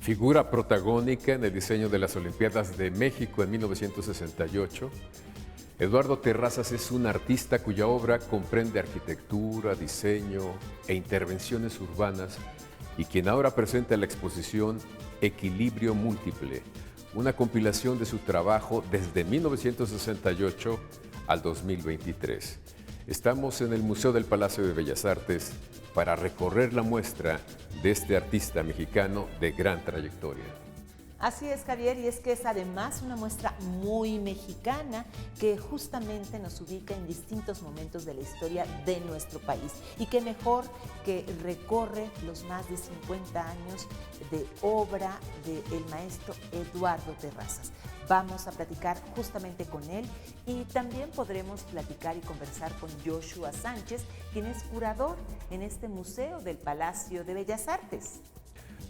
Figura protagónica en el diseño de las Olimpiadas de México en 1968, Eduardo Terrazas es un artista cuya obra comprende arquitectura, diseño e intervenciones urbanas y quien ahora presenta la exposición Equilibrio Múltiple, una compilación de su trabajo desde 1968 al 2023. Estamos en el Museo del Palacio de Bellas Artes para recorrer la muestra de este artista mexicano de gran trayectoria. Así es, Javier, y es que es además una muestra muy mexicana que justamente nos ubica en distintos momentos de la historia de nuestro país. Y qué mejor que recorre los más de 50 años de obra del maestro Eduardo Terrazas. Vamos a platicar justamente con él y también podremos platicar y conversar con Joshua Sánchez, quien es curador en este Museo del Palacio de Bellas Artes.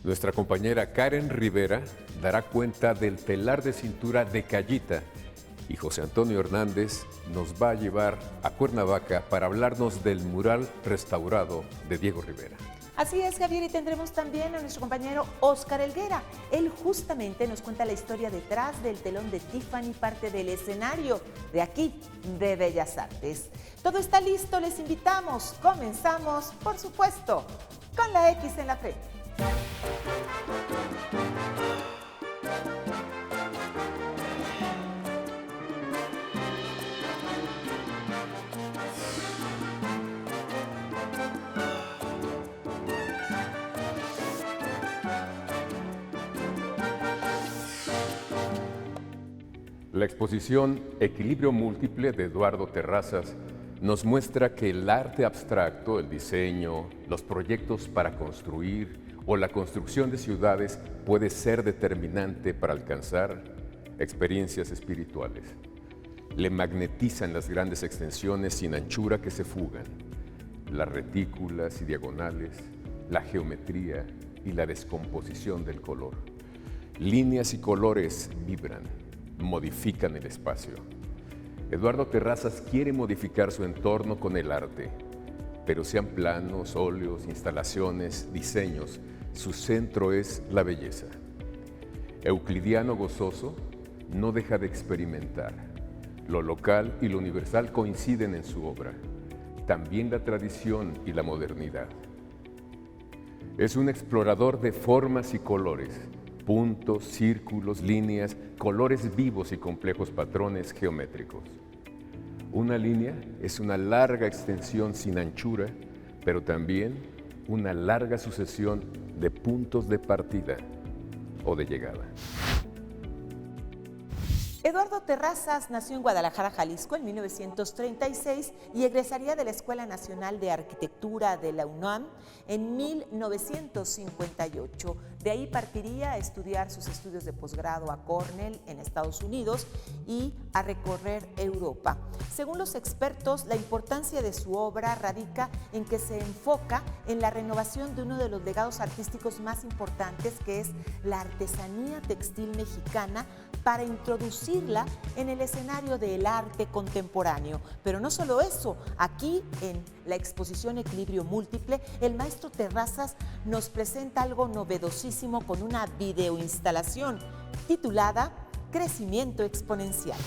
Nuestra compañera Karen Rivera dará cuenta del telar de cintura de Callita y José Antonio Hernández nos va a llevar a Cuernavaca para hablarnos del mural restaurado de Diego Rivera. Así es, Javier, y tendremos también a nuestro compañero Óscar Helguera. Él justamente nos cuenta la historia detrás del telón de Tiffany, parte del escenario de aquí, de Bellas Artes. Todo está listo, les invitamos. Comenzamos, por supuesto, con la X en la frente. La exposición Equilibrio Múltiple de Eduardo Terrazas nos muestra que el arte abstracto, el diseño, los proyectos para construir o la construcción de ciudades puede ser determinante para alcanzar experiencias espirituales. Le magnetizan las grandes extensiones sin anchura que se fugan, las retículas y diagonales, la geometría y la descomposición del color. Líneas y colores vibran, modifican el espacio. Eduardo Terrazas quiere modificar su entorno con el arte, pero sean planos, óleos, instalaciones, diseños, su centro es la belleza. Euclidiano gozoso no deja de experimentar. Lo local y lo universal coinciden en su obra, también la tradición y la modernidad. Es un explorador de formas y colores, puntos, círculos, líneas, colores vivos y complejos patrones geométricos. Una línea es una larga extensión sin anchura, pero también una larga sucesión de puntos de partida o de llegada. Eduardo Terrazas nació en Guadalajara, Jalisco, en 1936 y egresaría de la Escuela Nacional de Arquitectura de la UNAM en 1958. De ahí partiría a estudiar sus estudios de posgrado a Cornell en Estados Unidos y a recorrer Europa. Según los expertos, la importancia de su obra radica en que se enfoca en la renovación de uno de los legados artísticos más importantes, que es la artesanía textil mexicana, para introducirla en el escenario del arte contemporáneo. Pero no solo eso, aquí en la exposición Equilibrio Múltiple, el maestro Terrazas nos presenta algo novedosísimo con una videoinstalación titulada Crecimiento Exponencial.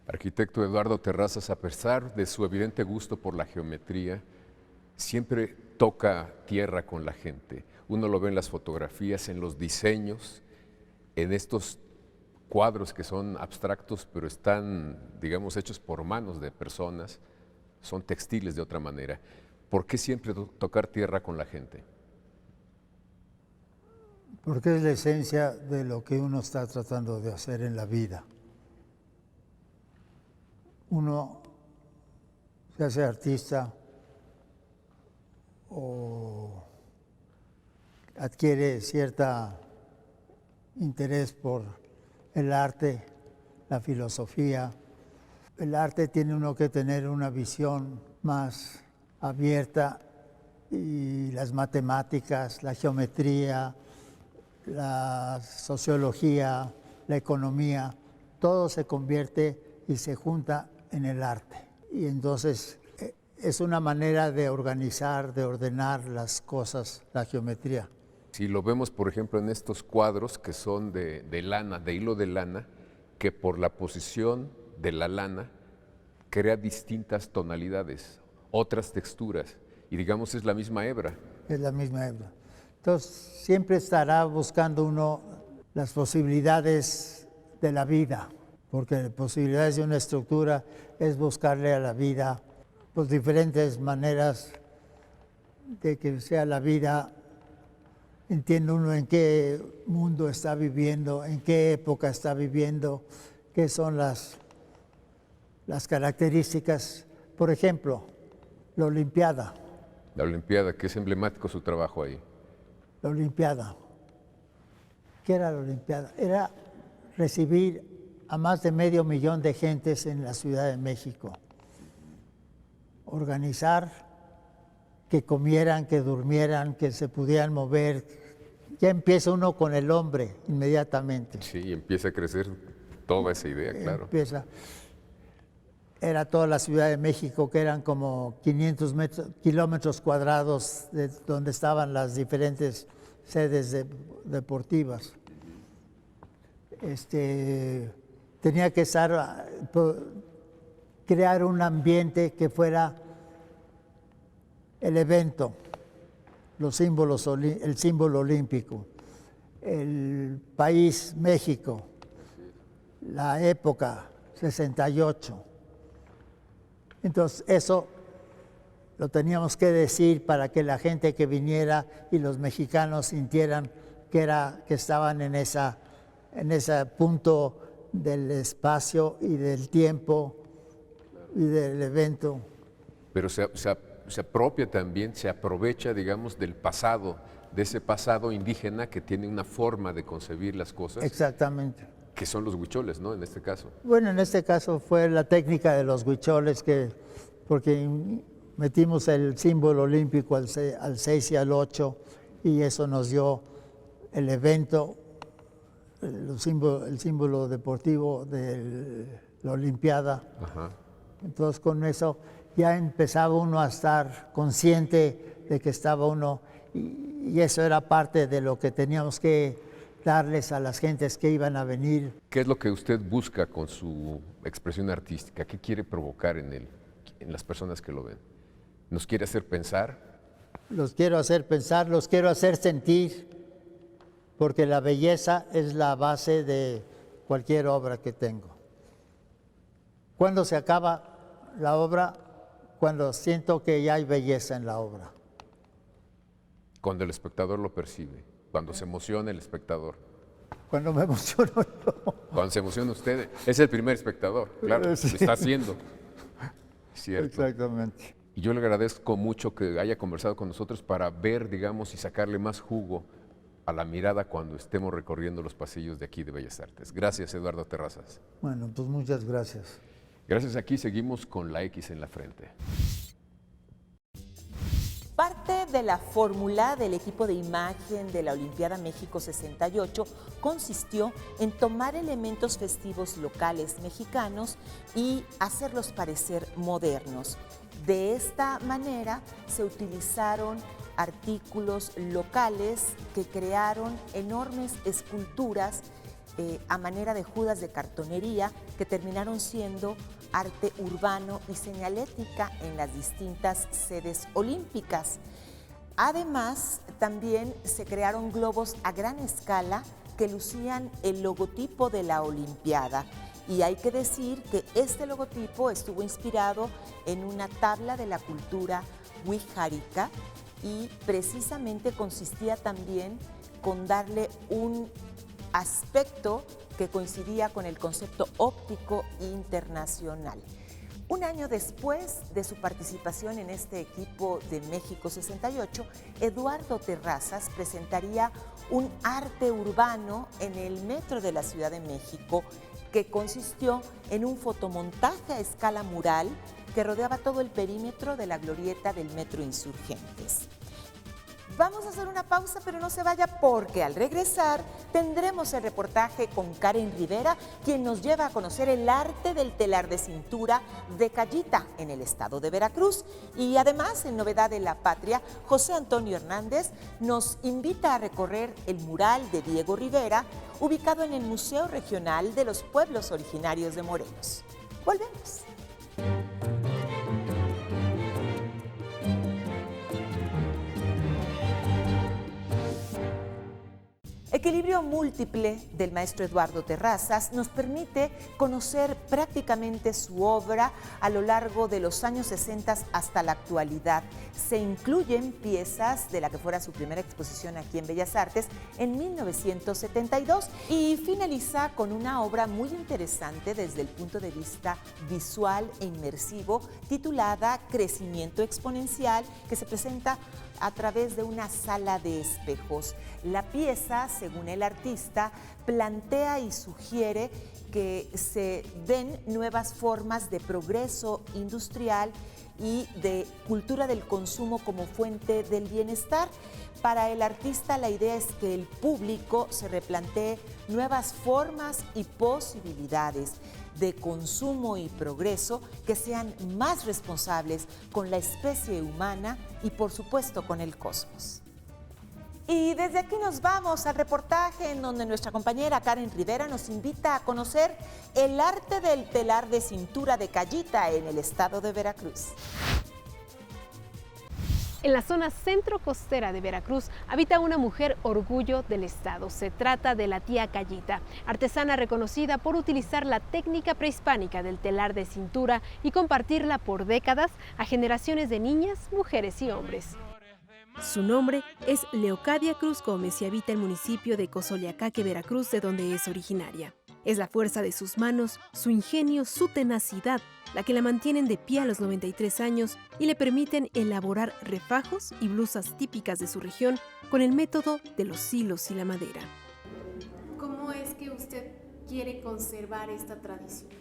Arquitecto Eduardo Terrazas, a pesar de su evidente gusto por la geometría, siempre toca tierra con la gente. Uno lo ve en las fotografías, en los diseños, en estos cuadros que son abstractos, pero están, digamos, hechos por manos de personas, son textiles de otra manera. ¿Por qué siempre tocar tierra con la gente? Porque es la esencia de lo que uno está tratando de hacer en la vida. Uno se hace artista o adquiere cierta interés por el arte, la filosofía. El arte tiene uno que tener una visión más abierta y las matemáticas, la geometría, la sociología, la economía, todo se convierte y se junta en el arte. Y entonces es una manera de organizar, de ordenar las cosas, la geometría. Si lo vemos, por ejemplo, en estos cuadros que son de lana, de hilo de lana, que por la posición de la lana crea distintas tonalidades, otras texturas, y digamos es la misma hebra. Es la misma hebra. Entonces, siempre estará buscando uno las posibilidades de la vida, porque posibilidades de una estructura es buscarle a la vida pues, diferentes maneras de que sea la vida. Entiende uno en qué mundo está viviendo, en qué época está viviendo, qué son las características. Por ejemplo, la Olimpiada. La Olimpiada, que es emblemático su trabajo ahí. La Olimpiada. ¿Qué era la Olimpiada? Era recibir a más de 500,000 de gentes en la Ciudad de México. Organizar que comieran, que durmieran, que se pudieran mover. Ya empieza uno con el hombre inmediatamente. Sí, empieza a crecer toda esa idea, claro. Era toda la Ciudad de México, que eran como 500 kilómetros cuadrados de donde estaban las diferentes sedes deportivas. Tenía que crear un ambiente que fuera el evento, los símbolos, el símbolo olímpico, el país México, la época 68. Entonces eso lo teníamos que decir para que la gente que viniera y los mexicanos sintieran que estaban en ese punto del espacio y del tiempo y del evento. Pero se apropia también, se aprovecha, digamos, del pasado, de ese pasado indígena que tiene una forma de concebir las cosas. Exactamente. Que son los huicholes, ¿no? En este caso. Bueno, en este caso fue la técnica de los huicholes, porque metimos el símbolo olímpico al 6 y al 8, y eso nos dio el evento, el símbolo deportivo de la Olimpiada. Ajá. Entonces con eso ya empezaba uno a estar consciente de que estaba uno, y eso era parte de lo que teníamos que darles a las gentes que iban a venir. ¿Qué es lo que usted busca con su expresión artística? ¿Qué quiere provocar en las personas que lo ven? ¿Nos quiere hacer pensar? Los quiero hacer pensar, los quiero hacer sentir, porque la belleza es la base de cualquier obra que tengo. ¿Cuándo se acaba la obra? Cuando siento que ya hay belleza en la obra. Cuando el espectador lo percibe, cuando se emociona el espectador. Cuando me emociono yo. Cuando se emociona usted, es el primer espectador, claro, Sí. lo está haciendo. Cierto. Exactamente. Y yo le agradezco mucho que haya conversado con nosotros para ver, digamos, y sacarle más jugo a la mirada cuando estemos recorriendo los pasillos de aquí de Bellas Artes. Gracias, Eduardo Terrazas. Bueno, pues muchas gracias. Gracias, aquí seguimos con la X en la frente. Parte de la fórmula del equipo de imagen de la Olimpiada México 68 consistió en tomar elementos festivos locales mexicanos y hacerlos parecer modernos. De esta manera se utilizaron artículos locales que crearon enormes esculturas a manera de judas de cartonería que terminaron siendo arte urbano y señalética en las distintas sedes olímpicas. Además, también se crearon globos a gran escala que lucían el logotipo de la Olimpiada. Y hay que decir que este logotipo estuvo inspirado en una tabla de la cultura wixárika y precisamente consistía también con darle un aspecto que coincidía con el concepto óptico internacional. Un año después de su participación en este equipo de México 68, Eduardo Terrazas presentaría un arte urbano en el metro de la Ciudad de México que consistió en un fotomontaje a escala mural que rodeaba todo el perímetro de la glorieta del Metro Insurgentes. Vamos a hacer una pausa, pero no se vaya porque al regresar tendremos el reportaje con Karen Rivera, quien nos lleva a conocer el arte del telar de cintura de Cayita en el estado de Veracruz. Y además, en Novedad de la Patria, José Antonio Hernández nos invita a recorrer el mural de Diego Rivera, ubicado en el Museo Regional de los Pueblos Originarios de Morelos. Volvemos. Equilibrio múltiple del maestro Eduardo Terrazas nos permite conocer prácticamente su obra a lo largo de los años 60 hasta la actualidad. Se incluyen piezas de la que fuera su primera exposición aquí en Bellas Artes en 1972 y finaliza con una obra muy interesante desde el punto de vista visual e inmersivo titulada Crecimiento Exponencial, que se presenta a través de una sala de espejos. La pieza, según el artista, plantea y sugiere que se den nuevas formas de progreso industrial y de cultura del consumo como fuente del bienestar. Para el artista, la idea es que el público se replantee nuevas formas y posibilidades de consumo y progreso que sean más responsables con la especie humana y, por supuesto, con el cosmos. Y desde aquí nos vamos al reportaje en donde nuestra compañera Karen Rivera nos invita a conocer el arte del telar de cintura de Cayita en el estado de Veracruz. En la zona centro costera de Veracruz habita una mujer orgullo del estado. Se trata de la tía Cayita, artesana reconocida por utilizar la técnica prehispánica del telar de cintura y compartirla por décadas a generaciones de niñas, mujeres y hombres. Su nombre es Leocadia Cruz Gómez y habita el municipio de Cozoleacaque, Veracruz, de donde es originaria. Es la fuerza de sus manos, su ingenio, su tenacidad, la que la mantienen de pie a los 93 años y le permiten elaborar refajos y blusas típicas de su región con el método de los hilos y la madera. ¿Cómo es que usted quiere conservar esta tradición?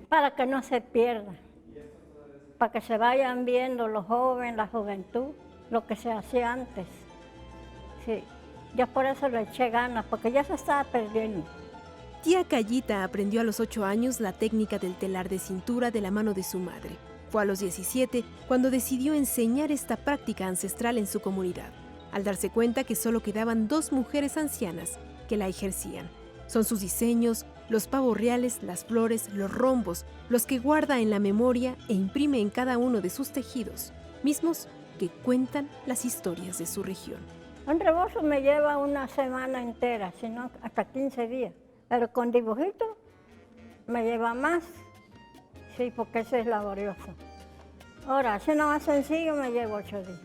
Para que no se pierda, para que se vayan viendo los jóvenes, la juventud, lo que se hacía antes. Sí, yo por eso le eché ganas, porque ya se estaba perdiendo. Tía Cayita aprendió a los 8 años la técnica del telar de cintura de la mano de su madre. Fue a los 17 cuando decidió enseñar esta práctica ancestral en su comunidad, al darse cuenta que solo quedaban 2 mujeres ancianas que la ejercían. Son sus diseños, los pavos reales, las flores, los rombos, los que guarda en la memoria e imprime en cada uno de sus tejidos, mismos que cuentan las historias de su región. Un rebozo me lleva una semana entera, sino hasta 15 días. Pero con dibujitos me lleva más, sí, porque eso es laborioso. Ahora, si no más sencillo, me lleva 8 días.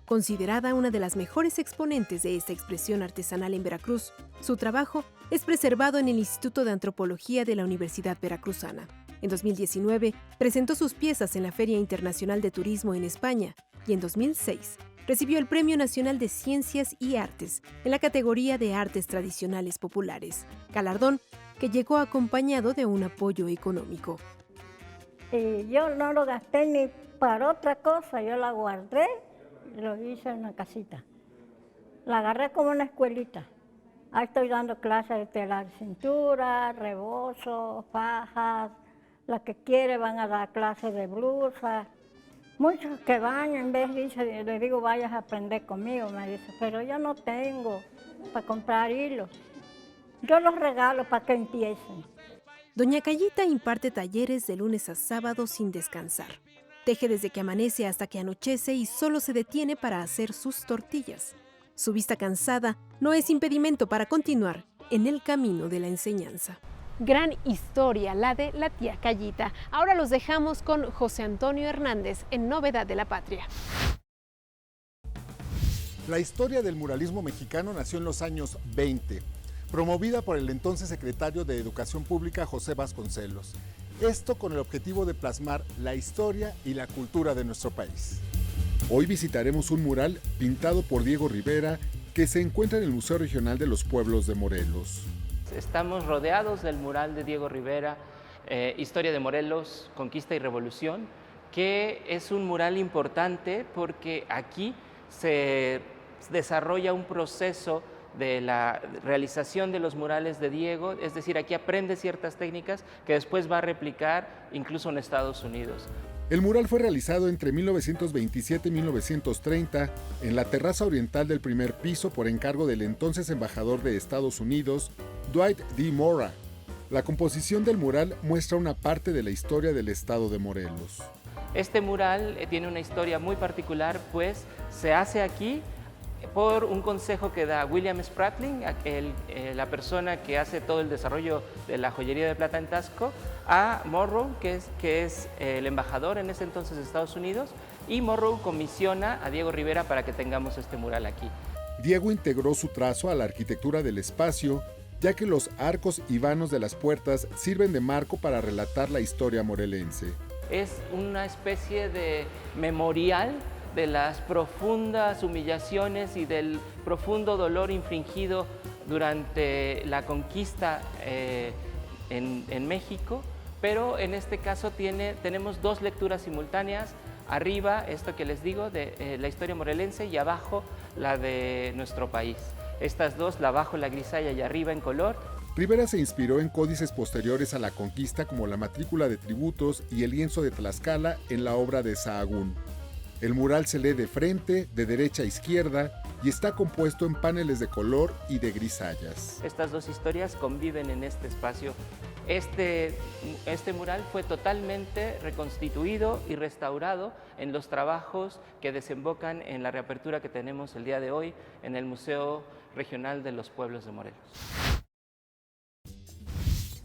Considerada una de las mejores exponentes de esta expresión artesanal en Veracruz, su trabajo es preservado en el Instituto de Antropología de la Universidad Veracruzana. En 2019, presentó sus piezas en la Feria Internacional de Turismo en España y en 2006 recibió el Premio Nacional de Ciencias y Artes en la categoría de Artes Tradicionales Populares, galardón que llegó acompañado de un apoyo económico. Y yo no lo gasté ni para otra cosa, yo la guardé y lo hice en una casita. La agarré como una escuelita. Ahí estoy dando clases de telar de cintura, rebozo, fajas. Las que quiere van a dar clases de blusa. Muchos que van, en vez dice, le digo, vayas a aprender conmigo, me dice, pero yo no tengo para comprar hilos. Yo los regalo para que empiecen. Doña Cayita imparte talleres de lunes a sábado sin descansar. Teje desde que amanece hasta que anochece y solo se detiene para hacer sus tortillas. Su vista cansada no es impedimento para continuar en el camino de la enseñanza. Gran historia la de la tía Cayita. Ahora los dejamos con José Antonio Hernández en Novedad de la Patria. La historia del muralismo mexicano nació en los años 20, promovida por el entonces secretario de Educación Pública José Vasconcelos. Esto con el objetivo de plasmar la historia y la cultura de nuestro país. Hoy visitaremos un mural pintado por Diego Rivera que se encuentra en el Museo Regional de los Pueblos de Morelos. Estamos rodeados del mural de Diego Rivera, Historia de Morelos, Conquista y Revolución, que es un mural importante porque aquí se desarrolla un proceso de la realización de los murales de Diego, es decir, aquí aprende ciertas técnicas que después va a replicar incluso en Estados Unidos. El mural fue realizado entre 1927 y 1930 en la terraza oriental del primer piso por encargo del entonces embajador de Estados Unidos, Dwight D. Mora. La composición del mural muestra una parte de la historia del estado de Morelos. Este mural tiene una historia muy particular, pues se hace aquí por un consejo que da William Spratling, la persona que hace todo el desarrollo de la joyería de plata en Taxco, a Morrow, que es el embajador en ese entonces de Estados Unidos, y Morrow comisiona a Diego Rivera para que tengamos este mural aquí. Diego integró su trazo a la arquitectura del espacio, ya que los arcos y vanos de las puertas sirven de marco para relatar la historia morelense. Es una especie de memorial de las profundas humillaciones y del profundo dolor infligido durante la conquista en México, pero en este caso tenemos dos lecturas simultáneas, arriba esto que les digo de la historia morelense y abajo la de nuestro país. Estas dos, la abajo la grisalla y arriba en color. Rivera se inspiró en códices posteriores a la conquista como la matrícula de tributos y el lienzo de Tlaxcala en la obra de Sahagún. El mural se lee de frente, de derecha a izquierda y está compuesto en paneles de color y de grisallas. Estas dos historias conviven en este espacio. Este mural fue totalmente reconstituido y restaurado en los trabajos que desembocan en la reapertura que tenemos el día de hoy en el Museo Regional de los Pueblos de Morelos.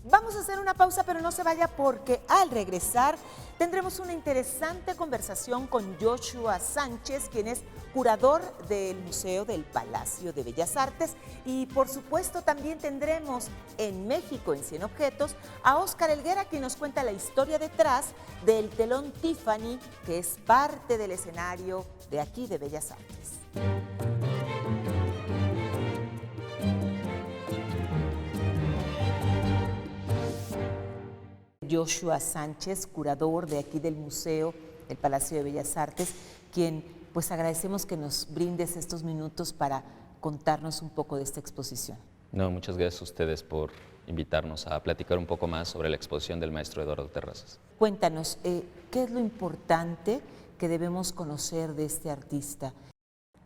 Vamos a hacer una pausa, pero no se vaya porque al regresar tendremos una interesante conversación con Joshua Sánchez, quien es curador del Museo del Palacio de Bellas Artes, y por supuesto también tendremos en México en 100 objetos a Óscar Helguera, quien nos cuenta la historia detrás del telón Tiffany, que es parte del escenario de aquí de Bellas Artes. Joshua Sánchez, curador de aquí del Museo del Palacio de Bellas Artes, quien pues agradecemos que nos brindes estos minutos para contarnos un poco de esta exposición. No, muchas gracias a ustedes por invitarnos a platicar un poco más sobre la exposición del maestro Eduardo Terrazas. Cuéntanos, ¿qué es lo importante que debemos conocer de este artista?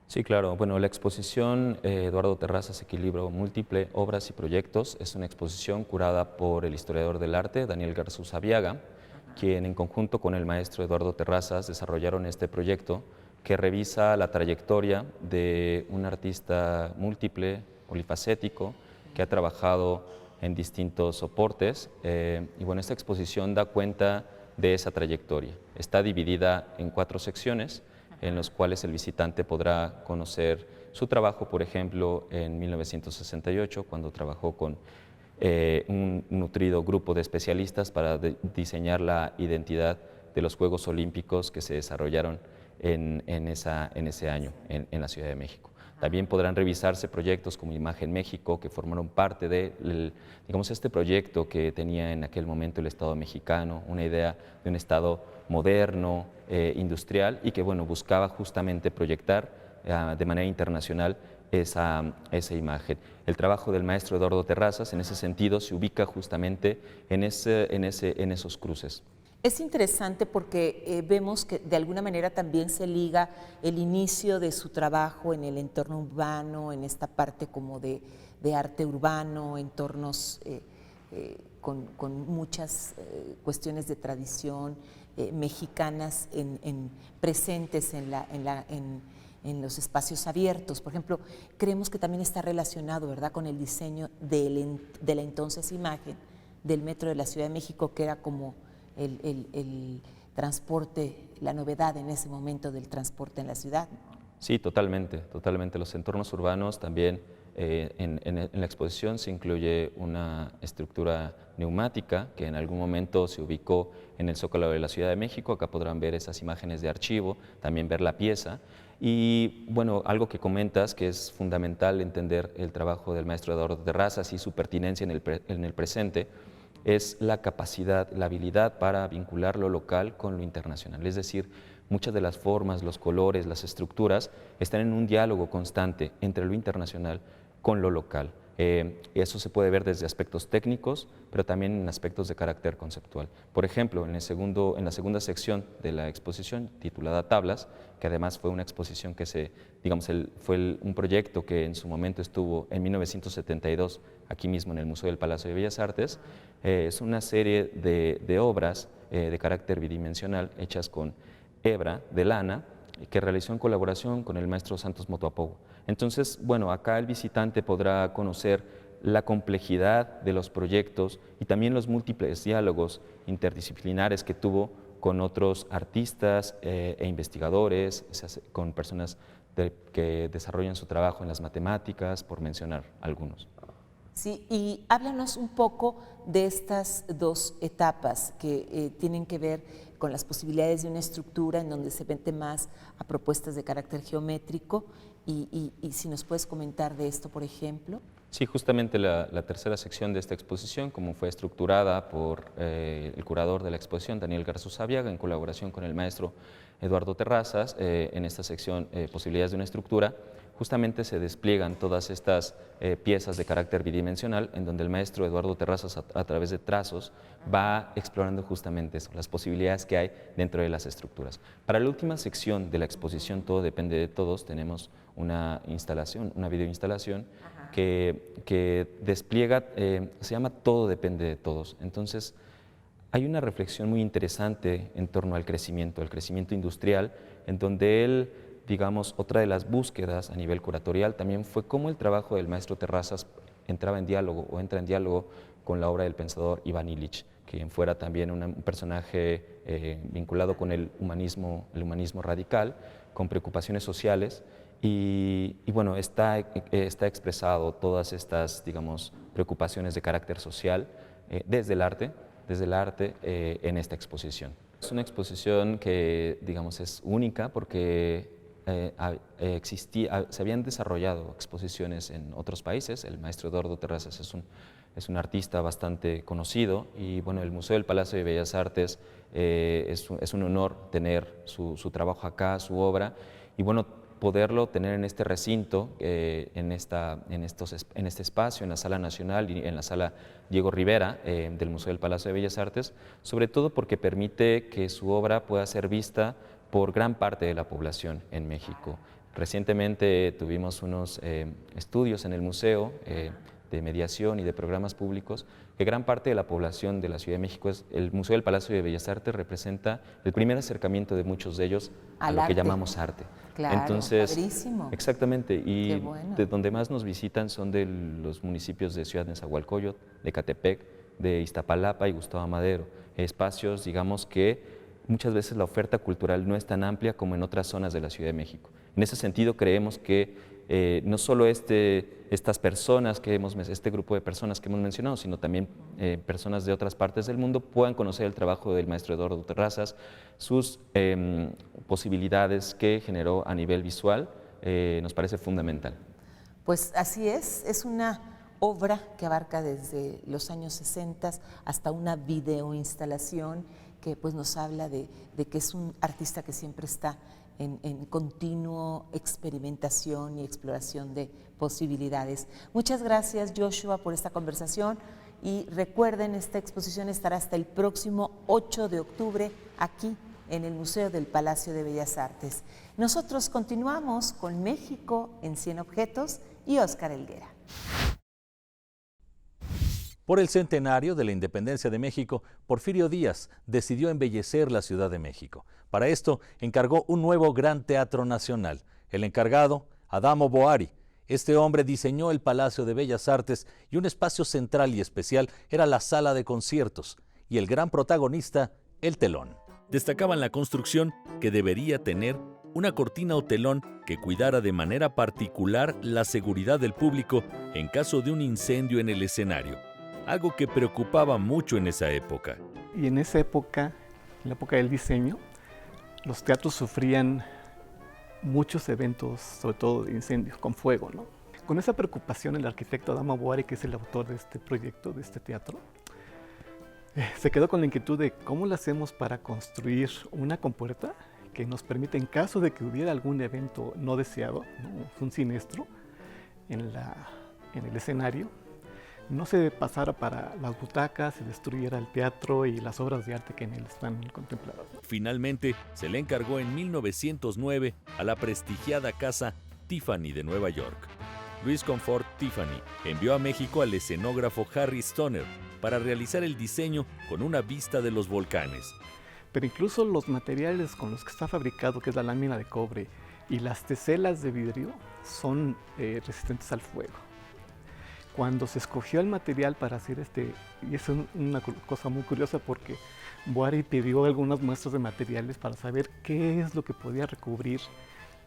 Sí, claro. Bueno, la exposición Eduardo Terrazas, Equilibrio Múltiple, Obras y Proyectos es una exposición curada por el historiador del arte, Daniel Garzuza Viaga, quien en conjunto con el maestro Eduardo Terrazas desarrollaron este proyecto que revisa la trayectoria de un artista múltiple, polifacético, que ha trabajado en distintos soportes. Y bueno, esta exposición da cuenta de esa trayectoria. Está dividida en 4 secciones, en los cuales el visitante podrá conocer su trabajo, por ejemplo, en 1968, cuando trabajó con un nutrido grupo de especialistas para diseñar la identidad de los Juegos Olímpicos que se desarrollaron en ese año en la Ciudad de México. También podrán revisarse proyectos como Imagen México, que formaron parte de este proyecto que tenía en aquel momento el Estado mexicano, una idea de un Estado moderno, industrial, y que bueno, buscaba justamente proyectar de manera internacional esa imagen. El trabajo del maestro Eduardo Terrazas en ese sentido se ubica justamente en esos cruces. Es interesante porque vemos que de alguna manera también se liga el inicio de su trabajo en el entorno urbano, en esta parte como de arte urbano, entornos con muchas cuestiones de tradición mexicanas presentes en los espacios abiertos. Por ejemplo, creemos que también está relacionado, ¿verdad?, con el diseño de la entonces imagen del metro de la Ciudad de México, que era como el transporte, la novedad en ese momento del transporte en la ciudad. Sí, totalmente. Los entornos urbanos también, en la exposición se incluye una estructura neumática que en algún momento se ubicó en el Zócalo de la Ciudad de México. Acá podrán ver esas imágenes de archivo, también ver la pieza. Y bueno, algo que comentas que es fundamental entender el trabajo del maestro Eduardo Terrazas y su pertinencia en el presente, es la capacidad, la habilidad para vincular lo local con lo internacional. Es decir, muchas de las formas, los colores, las estructuras están en un diálogo constante entre lo internacional con lo local. Eso se puede ver desde aspectos técnicos, pero también en aspectos de carácter conceptual. Por ejemplo, en la segunda sección de la exposición, titulada Tablas, que además fue una exposición que un proyecto que en su momento estuvo en 1972 aquí mismo en el Museo del Palacio de Bellas Artes, es una serie de obras de carácter bidimensional hechas con hebra de lana, que realizó en colaboración con el maestro Santos Motoapogo. Entonces, bueno, acá el visitante podrá conocer la complejidad de los proyectos y también los múltiples diálogos interdisciplinares que tuvo con otros artistas e investigadores, con personas que desarrollan su trabajo en las matemáticas, por mencionar algunos. Sí, y háblanos un poco de estas dos etapas que tienen que ver con las posibilidades de una estructura en donde se vende más a propuestas de carácter geométrico y si nos puedes comentar de esto, por ejemplo. Sí, justamente la tercera sección de esta exposición, como fue estructurada por el curador de la exposición, Daniel Garzúzabeiaga, en colaboración con el maestro Eduardo Terrazas, en esta sección Posibilidades de una estructura, justamente se despliegan todas estas piezas de carácter bidimensional en donde el maestro Eduardo Terrazas a través de trazos va explorando justamente eso, las posibilidades que hay dentro de las estructuras. Para la última sección de la exposición Todo depende de todos tenemos una instalación, una videoinstalación que despliega, se llama Todo depende de todos. Entonces hay una reflexión muy interesante en torno al crecimiento industrial, en donde él, digamos, otra de las búsquedas a nivel curatorial también fue cómo el trabajo del maestro Terrazas entraba en diálogo o entra en diálogo con la obra del pensador Iván Illich, quien fuera también un personaje vinculado con el humanismo radical, con preocupaciones sociales y bueno, está expresado todas estas, digamos, preocupaciones de carácter social desde el arte en esta exposición. Es una exposición que, digamos, es única porque se habían desarrollado exposiciones en otros países. El maestro Eduardo Terrazas es un artista bastante conocido y bueno, el Museo del Palacio de Bellas Artes es un honor tener su trabajo acá, su obra y bueno, poderlo tener en este recinto, en este espacio, en la Sala Nacional y en la Sala Diego Rivera del Museo del Palacio de Bellas Artes, sobre todo porque permite que su obra pueda ser vista por gran parte de la población en México. Recientemente tuvimos unos estudios en el museo de mediación y de programas públicos, que gran parte de la población de la Ciudad de México, el Museo del Palacio de Bellas Artes representa el primer acercamiento de muchos de ellos a lo que llamamos arte. Claro, entonces, padrísimo. Exactamente, y bueno. de donde más nos visitan son de los municipios de Ciudad de Nezahualcóyotl, de Catepec, de Iztapalapa y Gustavo Amadero, espacios, digamos, que muchas veces la oferta cultural no es tan amplia como en otras zonas de la Ciudad de México. En ese sentido, creemos que no solo estas personas este grupo de personas que hemos mencionado, sino también personas de otras partes del mundo puedan conocer el trabajo del maestro Eduardo Terrazas, sus posibilidades que generó a nivel visual, nos parece fundamental. Pues así es una obra que abarca desde los años 60 hasta una videoinstalación que pues nos habla de que es un artista que siempre está en continuo experimentación y exploración de posibilidades. Muchas gracias, Joshua, por esta conversación y recuerden, esta exposición estará hasta el próximo 8 de octubre aquí en el Museo del Palacio de Bellas Artes. Nosotros continuamos con México en 100 objetos y Óscar Helguera. Por el centenario de la independencia de México, Porfirio Díaz decidió embellecer la Ciudad de México. Para esto, encargó un nuevo Gran Teatro Nacional. El encargado, Adamo Boari. Este hombre diseñó el Palacio de Bellas Artes y un espacio central y especial era la sala de conciertos. Y el gran protagonista, el telón. Destacaban la construcción que debería tener una cortina o telón que cuidara de manera particular la seguridad del público en caso de un incendio en el escenario. Algo que preocupaba mucho en esa época. Y en esa época, en la época del diseño, los teatros sufrían muchos eventos, sobre todo de incendios, con fuego, ¿no? Con esa preocupación, el arquitecto Adamo Boari, que es el autor de este proyecto, de este teatro, se quedó con la inquietud de cómo lo hacemos para construir una compuerta que nos permite, en caso de que hubiera algún evento no deseado, ¿no? Un siniestro en el escenario, no se pasara para las butacas, se destruyera el teatro y las obras de arte que en él están contempladas. Finalmente, se le encargó en 1909 a la prestigiada casa Tiffany de Nueva York. Louis Comfort Tiffany envió a México al escenógrafo Harry Stoner para realizar el diseño con una vista de los volcanes. Pero incluso los materiales con los que está fabricado, que es la lámina de cobre y las teselas de vidrio, son resistentes al fuego. Cuando se escogió el material para hacer y es una cosa muy curiosa porque Boari pidió algunas muestras de materiales para saber qué es lo que podía recubrir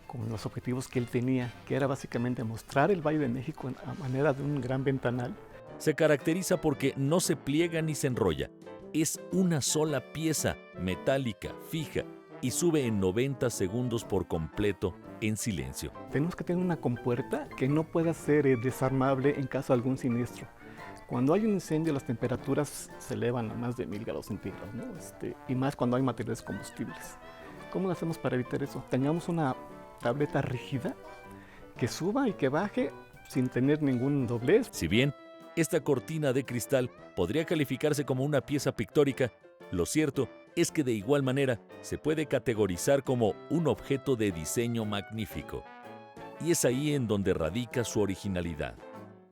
con los objetivos que él tenía, que era básicamente mostrar el Valle de México a manera de un gran ventanal. Se caracteriza porque no se pliega ni se enrolla. Es una sola pieza, metálica, fija, y sube en 90 segundos por completo en silencio. Tenemos que tener una compuerta que no pueda ser desarmable en caso de algún siniestro. Cuando hay un incendio, las temperaturas se elevan a más de 1000 grados centígrados, ¿no? Y más cuando hay materiales combustibles. ¿Cómo lo hacemos para evitar eso? Teníamos una tableta rígida que suba y que baje sin tener ningún doblez. Si bien esta cortina de cristal podría calificarse como una pieza pictórica, lo cierto es que de igual manera se puede categorizar como un objeto de diseño magnífico. Y es ahí en donde radica su originalidad,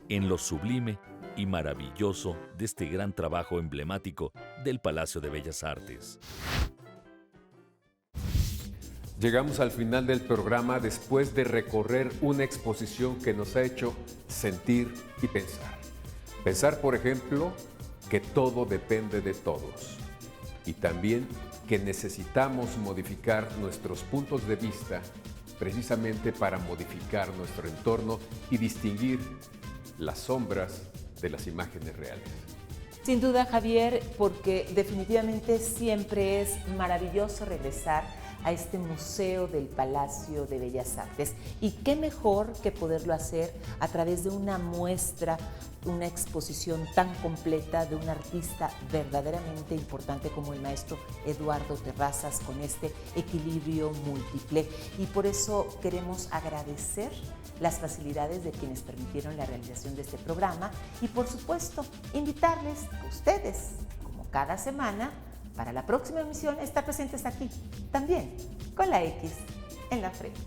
en lo sublime y maravilloso de este gran trabajo emblemático del Palacio de Bellas Artes. Llegamos al final del programa después de recorrer una exposición que nos ha hecho sentir y pensar. Pensar, por ejemplo, que todo depende de todos. Y también que necesitamos modificar nuestros puntos de vista precisamente para modificar nuestro entorno y distinguir las sombras de las imágenes reales. Sin duda, Javier, porque definitivamente siempre es maravilloso regresar a este Museo del Palacio de Bellas Artes. Y qué mejor que poderlo hacer a través de una muestra, una exposición tan completa de un artista verdaderamente importante como el maestro Eduardo Terrazas, con este equilibrio múltiple. Y por eso queremos agradecer las facilidades de quienes permitieron la realización de este programa y, por supuesto, invitarles a ustedes, como cada semana, para la próxima emisión, estar presentes aquí, también con la X en la frente.